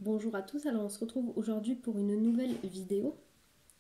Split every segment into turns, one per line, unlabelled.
Bonjour à tous, alors on se retrouve aujourd'hui pour une nouvelle vidéo.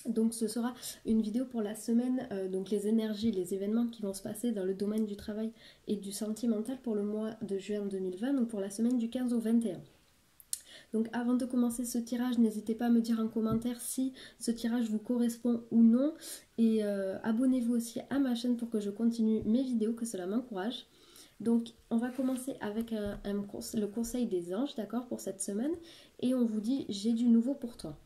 Donc ce sera une vidéo pour la semaine, donc les énergies, les événements qui vont se passer dans le domaine du travail et du sentimental pour le mois de juin 2020, donc pour la semaine du 15 au 21. Donc avant de commencer ce tirage, n'hésitez pas à me dire en commentaire si ce tirage vous correspond ou non. Et abonnez-vous aussi à ma chaîne pour que je continue mes vidéos, que cela m'encourage. Donc on va commencer avec le conseil des anges, d'accord, pour cette semaine. Et on vous dit, j'ai du nouveau pour toi.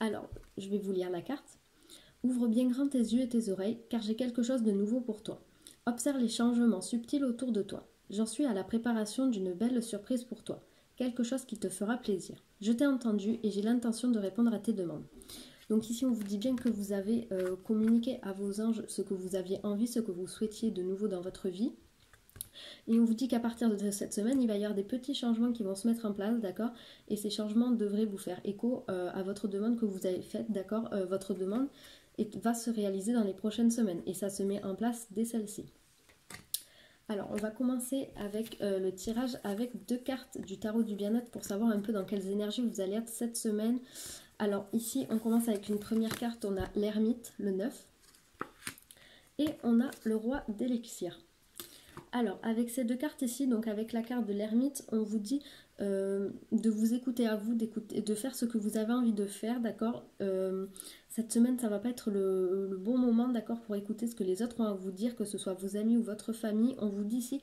Alors, je vais vous lire la carte. Ouvre bien grand tes yeux et tes oreilles, car j'ai quelque chose de nouveau pour toi. Observe les changements subtils autour de toi. J'en suis à la préparation d'une belle surprise pour toi. Quelque chose qui te fera plaisir. Je t'ai entendu et j'ai l'intention de répondre à tes demandes. Donc ici, on vous dit bien que vous avez communiqué à vos anges ce que vous aviez envie, ce que vous souhaitiez de nouveau dans votre vie. Et on vous dit qu'à partir de cette semaine, il va y avoir des petits changements qui vont se mettre en place, d'accord? Et ces changements devraient vous faire écho à votre demande que vous avez faite, d'accord? Votre demande va se réaliser dans les prochaines semaines et ça se met en place dès celle-ci. Alors, on va commencer avec le tirage avec deux cartes du tarot du bien-être pour savoir un peu dans quelles énergies vous allez être cette semaine. Alors ici, on commence avec une première carte, on a l'ermite, le 9, et on a le roi d'élixir. Alors, avec ces deux cartes ici, donc avec la carte de l'ermite, on vous dit de vous écouter à vous, de faire ce que vous avez envie de faire, d'accord. Cette semaine, ça va pas être le bon moment, d'accord, pour écouter ce que les autres ont à vous dire, que ce soit vos amis ou votre famille. On vous dit ici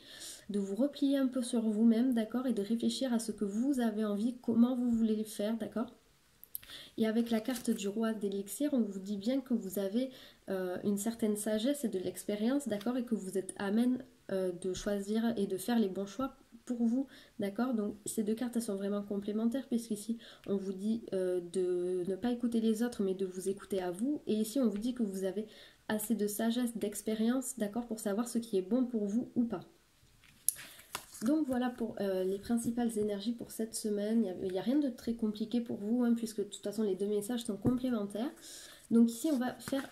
de vous replier un peu sur vous-même, d'accord, et de réfléchir à ce que vous avez envie, comment vous voulez le faire, d'accord. Et avec la carte du roi d'élixir, on vous dit bien que vous avez une certaine sagesse et de l'expérience, d'accord, et que vous êtes amène de choisir et de faire les bons choix pour vous, d'accord. Donc ces deux cartes, elles sont vraiment complémentaires, puisqu'ici, on vous dit de ne pas écouter les autres, mais de vous écouter à vous. Et ici, on vous dit que vous avez assez de sagesse, d'expérience, d'accord, pour savoir ce qui est bon pour vous ou pas. Donc voilà pour les principales énergies pour cette semaine. Il n'y a rien de très compliqué pour vous, hein, puisque de toute façon les deux messages sont complémentaires. Donc ici on va faire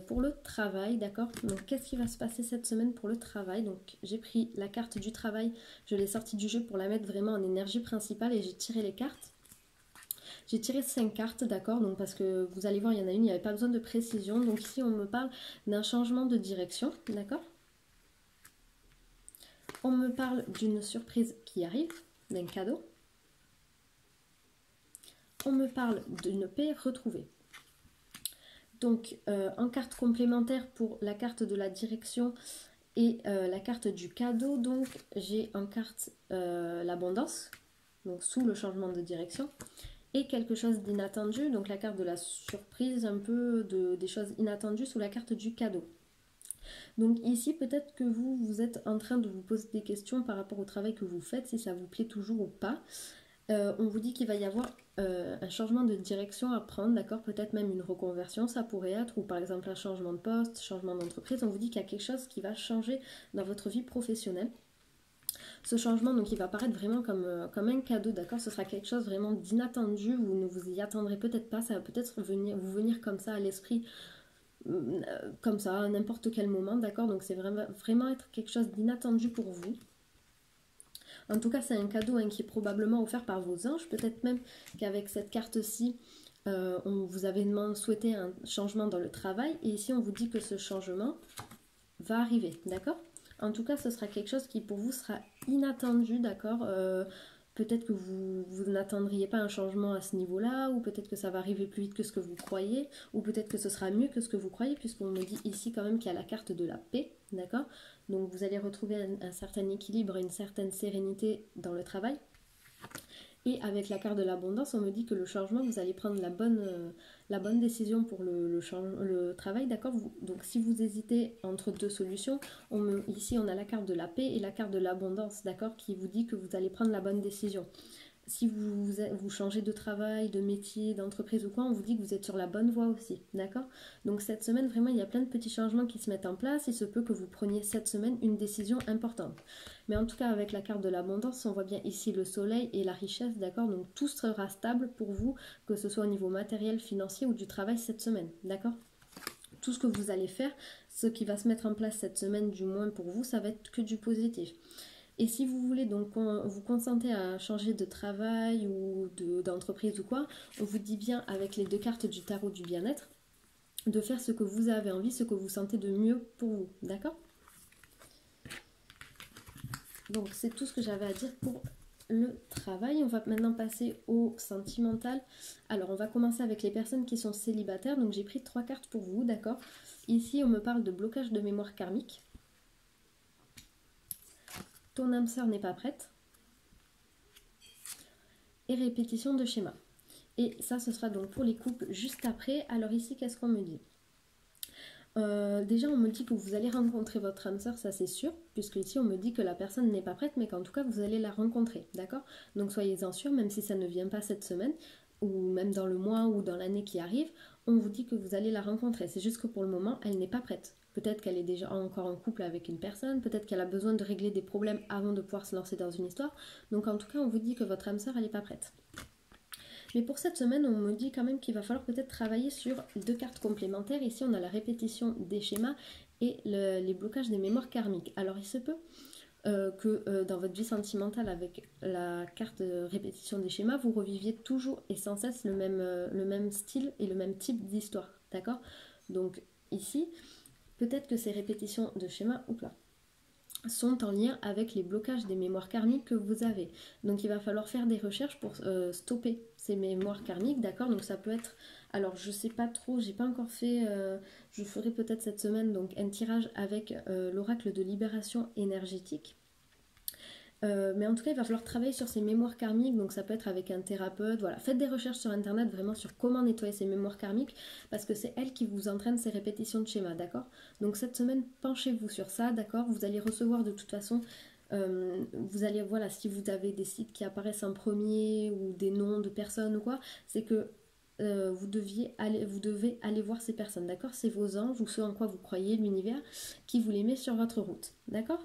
pour le travail, d'accord. Donc qu'est-ce qui va se passer cette semaine pour le travail? Donc j'ai pris la carte du travail, je l'ai sortie du jeu pour la mettre vraiment en énergie principale et j'ai tiré les cartes. J'ai tiré 5 cartes, d'accord, donc parce que vous allez voir, il y en a une, il n'y avait pas besoin de précision. Donc ici on me parle d'un changement de direction, d'accord. On me parle d'une surprise qui arrive, d'un cadeau. On me parle d'une paix retrouvée. Donc, en carte complémentaire pour la carte de la direction et la carte du cadeau, donc j'ai en carte l'abondance, donc sous le changement de direction, et quelque chose d'inattendu, donc la carte de la surprise, un peu des choses inattendues sous la carte du cadeau. Donc ici, peut-être que vous êtes en train de vous poser des questions par rapport au travail que vous faites, si ça vous plaît toujours ou pas. On vous dit qu'il va y avoir un changement de direction à prendre, d'accord, peut-être même une reconversion, ça pourrait être, ou par exemple un changement de poste, changement d'entreprise. On vous dit qu'il y a quelque chose qui va changer dans votre vie professionnelle. Ce changement, donc, il va paraître vraiment comme un cadeau, d'accord. Ce sera quelque chose vraiment d'inattendu, vous ne vous y attendrez peut-être pas, ça va peut-être vous venir comme ça à l'esprit, comme ça, à n'importe quel moment, d'accord. Donc c'est vraiment être quelque chose d'inattendu pour vous. En tout cas, c'est un cadeau qui est probablement offert par vos anges. Peut-être même qu'avec cette carte-ci, vous avez souhaité un changement dans le travail. Et ici, on vous dit que ce changement va arriver, d'accord? En tout cas, ce sera quelque chose qui pour vous sera inattendu, d'accord? Peut-être que vous n'attendriez pas un changement à ce niveau-là, ou peut-être que ça va arriver plus vite que ce que vous croyez, ou peut-être que ce sera mieux que ce que vous croyez, puisqu'on me dit ici quand même qu'il y a la carte de la paix, d'accord? Donc vous allez retrouver un certain équilibre, une certaine sérénité dans le travail. Et avec la carte de l'abondance, on me dit que le changement, vous allez prendre la bonne décision pour le travail, d'accord. Donc si vous hésitez entre deux solutions, ici on a la carte de la paix et la carte de l'abondance, d'accord, qui vous dit que vous allez prendre la bonne décision. Si vous changez de travail, de métier, d'entreprise ou quoi, on vous dit que vous êtes sur la bonne voie aussi, d'accord. Donc cette semaine, vraiment, il y a plein de petits changements qui se mettent en place. Il se peut que vous preniez cette semaine une décision importante. Mais en tout cas, avec la carte de l'abondance, on voit bien ici le soleil et la richesse, d'accord. Donc tout sera stable pour vous, que ce soit au niveau matériel, financier ou du travail cette semaine, d'accord. Tout ce que vous allez faire, ce qui va se mettre en place cette semaine, du moins pour vous, ça va être que du positif. Et si vous voulez donc vous consentez à changer de travail ou d'entreprise ou quoi, on vous dit bien avec les 2 cartes du tarot du bien-être de faire ce que vous avez envie, ce que vous sentez de mieux pour vous, d'accord? Donc c'est tout ce que j'avais à dire pour le travail. On va maintenant passer au sentimental. Alors on va commencer avec les personnes qui sont célibataires. Donc j'ai pris 3 cartes pour vous, d'accord? Ici on me parle de blocage de mémoire karmique. Ton âme sœur n'est pas prête. Et répétition de schéma. Et ça, ce sera donc pour les couples juste après. Alors ici, qu'est-ce qu'on me dit? Déjà, on me dit que vous allez rencontrer votre âme sœur, ça c'est sûr, puisque ici on me dit que la personne n'est pas prête, mais qu'en tout cas vous allez la rencontrer, d'accord? Donc soyez-en sûrs, même si ça ne vient pas cette semaine, ou même dans le mois ou dans l'année qui arrive, on vous dit que vous allez la rencontrer. C'est juste que pour le moment, elle n'est pas prête. Peut-être qu'elle est déjà encore en couple avec une personne, peut-être qu'elle a besoin de régler des problèmes avant de pouvoir se lancer dans une histoire. Donc en tout cas, on vous dit que votre âme sœur, elle n'est pas prête. Mais pour cette semaine, on me dit quand même qu'il va falloir peut-être travailler sur 2 cartes complémentaires. Ici, on a la répétition des schémas et les blocages des mémoires karmiques. Alors, il se peut que dans votre vie sentimentale, avec la carte de répétition des schémas, vous reviviez toujours et sans cesse le même style et le même type d'histoire. D'accord? Donc, ici, peut-être que ces répétitions de schémas, sont en lien avec les blocages des mémoires karmiques que vous avez. Donc il va falloir faire des recherches pour stopper ces mémoires karmiques, d'accord? Donc ça peut être, alors je sais pas trop, j'ai pas encore fait, je ferai peut-être cette semaine donc un tirage avec l'oracle de libération énergétique. Mais en tout cas, il va falloir travailler sur ces mémoires karmiques, donc ça peut être avec un thérapeute, voilà. Faites des recherches sur internet vraiment sur comment nettoyer ces mémoires karmiques, parce que c'est elle qui vous entraîne ces répétitions de schémas, d'accord? Donc cette semaine, penchez-vous sur ça, d'accord? Vous allez recevoir de toute façon, vous allez, voilà, si vous avez des sites qui apparaissent en premier, ou des noms de personnes ou quoi, c'est que vous devez aller voir ces personnes, d'accord? C'est vos anges ou ceux en quoi vous croyez, l'univers, qui vous les met sur votre route, d'accord?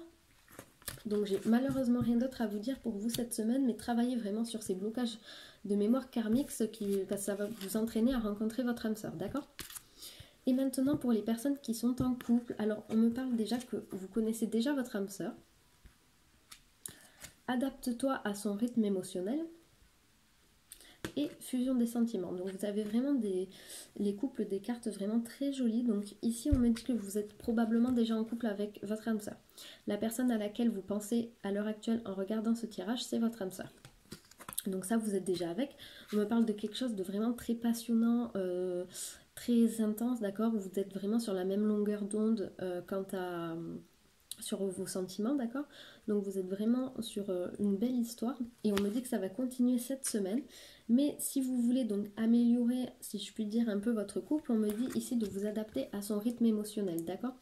Donc j'ai malheureusement rien d'autre à vous dire pour vous cette semaine, mais travaillez vraiment sur ces blocages de mémoire karmique, parce que ça va vous entraîner à rencontrer votre âme sœur, d'accord? Et maintenant pour les personnes qui sont en couple, alors on me parle déjà que vous connaissez déjà votre âme sœur. Adapte-toi à son rythme émotionnel. Et fusion des sentiments. Donc vous avez vraiment les couples des cartes vraiment très jolies. Donc ici on me dit que vous êtes probablement déjà en couple avec votre âme sœur. La personne à laquelle vous pensez à l'heure actuelle en regardant ce tirage, c'est votre âme sœur. Donc ça vous êtes déjà avec. On me parle de quelque chose de vraiment très passionnant, très intense, d'accord? Vous êtes vraiment sur la même longueur d'onde quant à sur vos sentiments, d'accord? Donc vous êtes vraiment sur une belle histoire et on me dit que ça va continuer cette semaine. Mais si vous voulez donc améliorer, si je puis dire, un peu votre couple, on me dit ici de vous adapter à son rythme émotionnel, d'accord?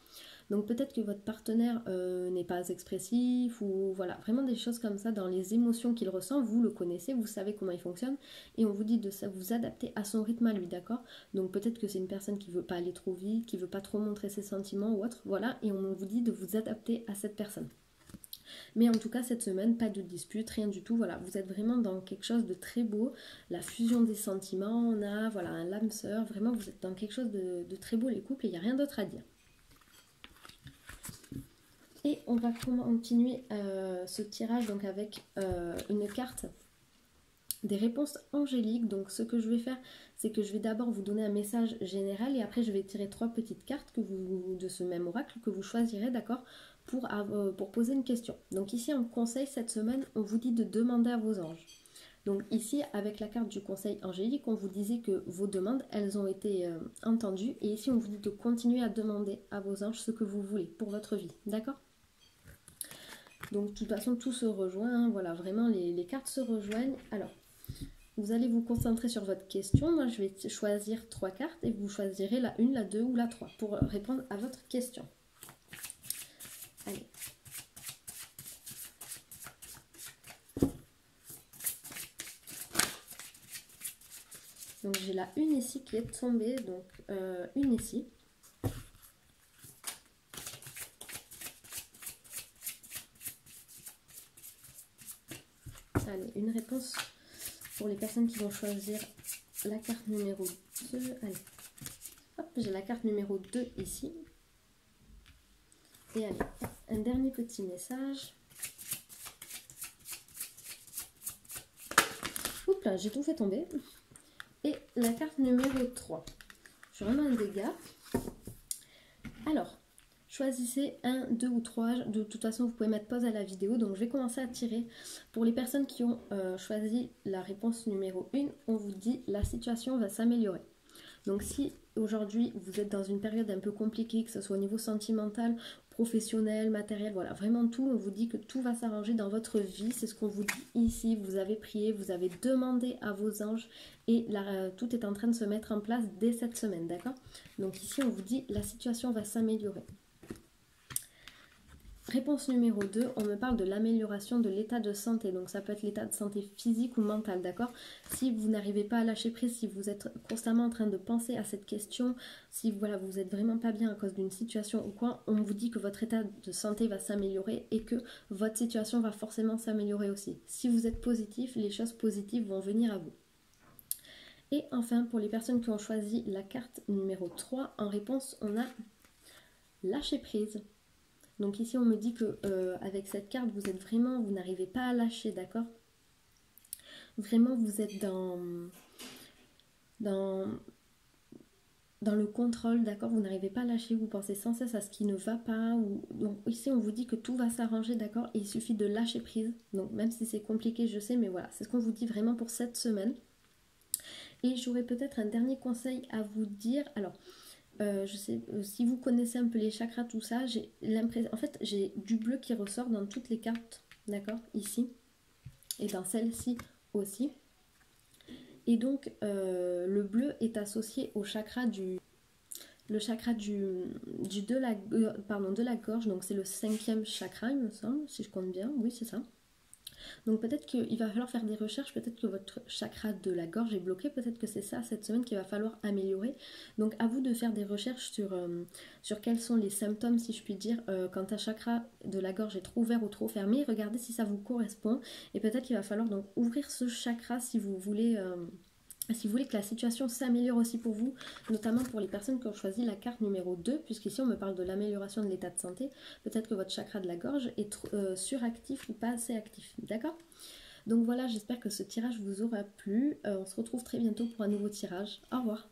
Donc peut-être que votre partenaire n'est pas expressif ou voilà, vraiment des choses comme ça dans les émotions qu'il ressent, vous le connaissez, vous savez comment il fonctionne et on vous dit de ça, vous adapter à son rythme à lui, d'accord? Donc peut-être que c'est une personne qui veut pas aller trop vite, qui veut pas trop montrer ses sentiments ou autre, voilà, et on vous dit de vous adapter à cette personne. Mais en tout cas cette semaine, pas de dispute, rien du tout, voilà, vous êtes vraiment dans quelque chose de très beau, la fusion des sentiments, on a voilà un l'âme sœur, vraiment vous êtes dans quelque chose de très beau les couples et il n'y a rien d'autre à dire. Et on va continuer ce tirage donc avec une carte des réponses angéliques. Donc ce que je vais faire, c'est que je vais d'abord vous donner un message général et après je vais tirer 3 petites cartes de ce même oracle que vous choisirez, d'accord, pour poser une question. Donc ici en conseil cette semaine, on vous dit de demander à vos anges. Donc ici avec la carte du conseil angélique, on vous disait que vos demandes, elles ont été entendues et ici on vous dit de continuer à demander à vos anges ce que vous voulez pour votre vie, d'accord? Donc de toute façon tout se rejoint, hein, voilà, vraiment les cartes se rejoignent. Alors, vous allez vous concentrer sur votre question, moi je vais choisir 3 cartes et vous choisirez la 1, la 2 ou la 3 pour répondre à votre question. Allez. Donc j'ai la 1 ici qui est tombée, donc 1 ici. Allez, une réponse pour les personnes qui vont choisir la carte numéro 2. Allez, hop, j'ai la carte numéro 2 ici. Et allez, un dernier petit message. Enfin, j'ai tout fait tomber. Et la carte numéro 3. Je suis vraiment un dégât. Alors, choisissez un, deux ou trois. De toute façon, vous pouvez mettre pause à la vidéo. Donc, je vais commencer à tirer. Pour les personnes qui ont choisi la réponse numéro 1, on vous dit la situation va s'améliorer. Donc, si aujourd'hui, vous êtes dans une période un peu compliquée, que ce soit au niveau sentimental, professionnel, matériel, voilà, vraiment tout, on vous dit que tout va s'arranger dans votre vie. C'est ce qu'on vous dit ici. Vous avez prié, vous avez demandé à vos anges et là, tout est en train de se mettre en place dès cette semaine, d'accord? Donc ici, on vous dit la situation va s'améliorer. Réponse numéro 2, on me parle de l'amélioration de l'état de santé. Donc ça peut être l'état de santé physique ou mental, d'accord? Si vous n'arrivez pas à lâcher prise, si vous êtes constamment en train de penser à cette question, si voilà, vous n'êtes vraiment pas bien à cause d'une situation ou quoi, on vous dit que votre état de santé va s'améliorer et que votre situation va forcément s'améliorer aussi. Si vous êtes positif, les choses positives vont venir à vous. Et enfin, pour les personnes qui ont choisi la carte numéro 3, en réponse, on a lâcher prise. Donc ici, on me dit que avec cette carte, vous êtes vraiment, vous n'arrivez pas à lâcher, d'accord? Vraiment, vous êtes dans le contrôle, d'accord? Vous n'arrivez pas à lâcher, vous pensez sans cesse à ce qui ne va pas. Donc ici, on vous dit que tout va s'arranger, d'accord? Et il suffit de lâcher prise. Donc même si c'est compliqué, je sais, mais voilà, c'est ce qu'on vous dit vraiment pour cette semaine. Et j'aurais peut-être un dernier conseil à vous dire. Alors, je sais, si vous connaissez un peu les chakras, tout ça, j'ai l'impression, en fait, j'ai du bleu qui ressort dans toutes les cartes, d'accord, ici, et dans celle-ci aussi. Et donc, le bleu est associé au chakra de la gorge, donc c'est le 5e chakra, il me semble, si je compte bien, oui, c'est ça. Donc peut-être qu'il va falloir faire des recherches, peut-être que votre chakra de la gorge est bloqué, peut-être que c'est ça cette semaine qu'il va falloir améliorer. Donc à vous de faire des recherches sur quels sont les symptômes, si je puis dire, quand un chakra de la gorge est trop ouvert ou trop fermé. Regardez si ça vous correspond et peut-être qu'il va falloir donc ouvrir ce chakra si vous voulez que la situation s'améliore aussi pour vous, notamment pour les personnes qui ont choisi la carte numéro 2, puisqu'ici on me parle de l'amélioration de l'état de santé, peut-être que votre chakra de la gorge est suractif ou pas assez actif, d'accord? Donc voilà, j'espère que ce tirage vous aura plu, on se retrouve très bientôt pour un nouveau tirage, au revoir.